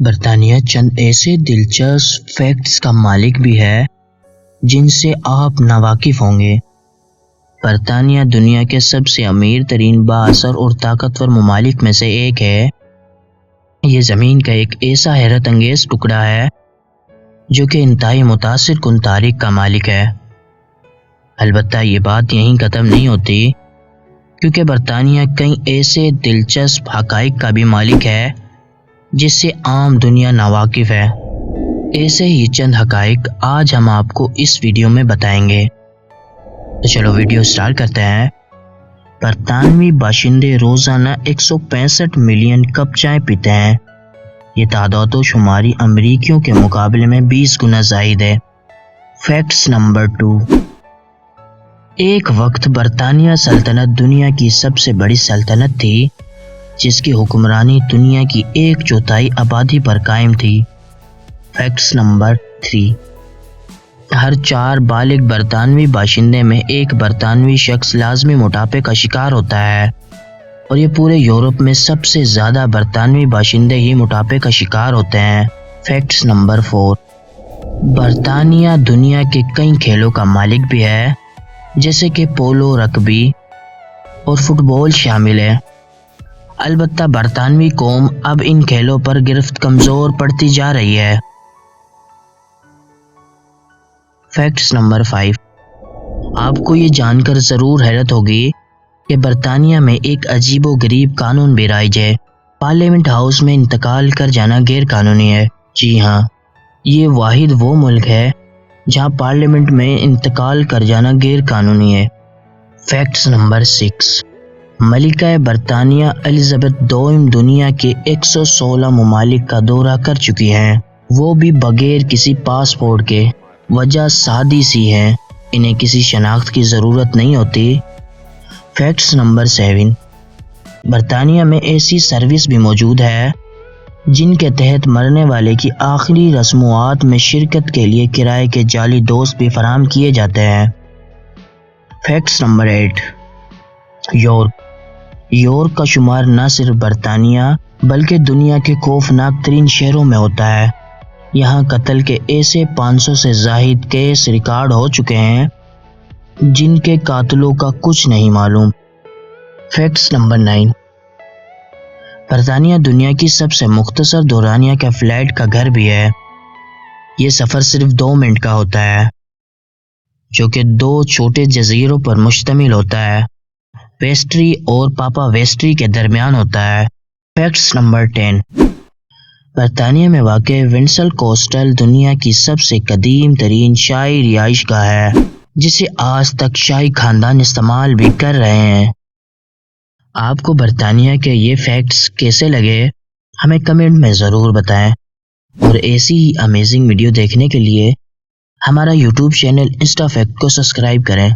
برطانیہ چند ایسے دلچسپ فیکٹس کا مالک بھی ہے جن سے آپ ناواقف ہوں گے۔ برطانیہ دنیا کے سب سے امیر ترین، با اثر اور طاقتور ممالک میں سے ایک ہے۔ یہ زمین کا ایک ایسا حیرت انگیز ٹکڑا ہے جو کہ انتہائی متاثر کن تاریخ کا مالک ہے۔ البتہ یہ بات یہیں ختم نہیں ہوتی، کیونکہ برطانیہ کئی ایسے دلچسپ حقائق کا بھی مالک ہے جس سے عام دنیا ناواقف ہے۔ ایسے ہی چند حقائق آج ہم آپ کو اس ویڈیو میں بتائیں گے۔ تو چلو ویڈیو سٹارٹ کرتے ہیں۔ برطانوی باشندے روزانہ 165 ملین کپ چائے پیتے ہیں۔ یہ تعداد و شماری امریکیوں کے مقابلے میں 20 گنا زائد ہے۔ Facts number 2۔ ایک وقت برطانیہ سلطنت دنیا کی سب سے بڑی سلطنت تھی، جس کی حکمرانی دنیا کی 1/4 آبادی پر قائم تھی۔ Facts number 3۔ ہر 4 بالغ برطانوی باشندے میں ایک برطانوی شخص لازمی موٹاپے کا شکار ہوتا ہے، اور یہ پورے یورپ میں سب سے زیادہ برطانوی باشندے ہی موٹاپے کا شکار ہوتے ہیں۔ Facts number 4۔ برطانیہ دنیا کے کئی کھیلوں کا مالک بھی ہے، جیسے کہ پولو، رگبی اور فٹ بال شامل ہے۔ البتہ برطانوی قوم اب ان کھیلوں پر گرفت کمزور پڑتی جا رہی ہے۔ Facts number 5۔ آپ کو یہ جان کر ضرور حیرت ہوگی کہ برطانیہ میں ایک عجیب و غریب قانون بھی رائج ہے۔ پارلیمنٹ ہاؤس میں انتقال کر جانا غیر قانونی ہے۔ جی ہاں، یہ واحد وہ ملک ہے جہاں پارلیمنٹ میں انتقال کر جانا غیر قانونی ہے۔ Facts number 6۔ ملکہ برطانیہ الزبتھ دوم دنیا کے 116 ممالک کا دورہ کر چکی ہیں، وہ بھی بغیر کسی پاسپورٹ کے۔ وجہ سادی سی ہے، انہیں کسی شناخت کی ضرورت نہیں ہوتی۔ Facts number 7۔ برطانیہ میں ایسی سروس بھی موجود ہے جن کے تحت مرنے والے کی آخری رسومات میں شرکت کے لیے کرائے کے جعلی دوست بھی فراہم کیے جاتے ہیں۔ Facts number 8۔ یورپ کا شمار نہ صرف برطانیہ بلکہ دنیا کے خوفناک ترین شہروں میں ہوتا ہے۔ یہاں قتل کے ایسے 500 سے زائد کیس ریکارڈ ہو چکے ہیں جن کے قاتلوں کا کچھ نہیں معلوم۔ Facts number 9۔ برطانیہ دنیا کی سب سے مختصر دورانیہ کا فلائٹ کا گھر بھی ہے۔ یہ سفر صرف 2 منٹ کا ہوتا ہے، جو کہ 2 چھوٹے جزیروں پر مشتمل ہوتا ہے، پیسٹری اور پاپا ویسٹری کے درمیان ہوتا ہے۔ Facts number 10۔ برطانیہ میں واقع ونسل کوسٹل دنیا کی سب سے قدیم ترین شاہی رہائش گاہ ہے، جسے آج تک شاہی خاندان استعمال بھی کر رہے ہیں۔ آپ کو برطانیہ کے یہ فیکٹس کیسے لگے، ہمیں کمنٹ میں ضرور بتائیں، اور ایسی ہی امیزنگ ویڈیو دیکھنے کے لیے ہمارا یوٹیوب چینل انسٹا فیکٹ کو سبسکرائب کریں۔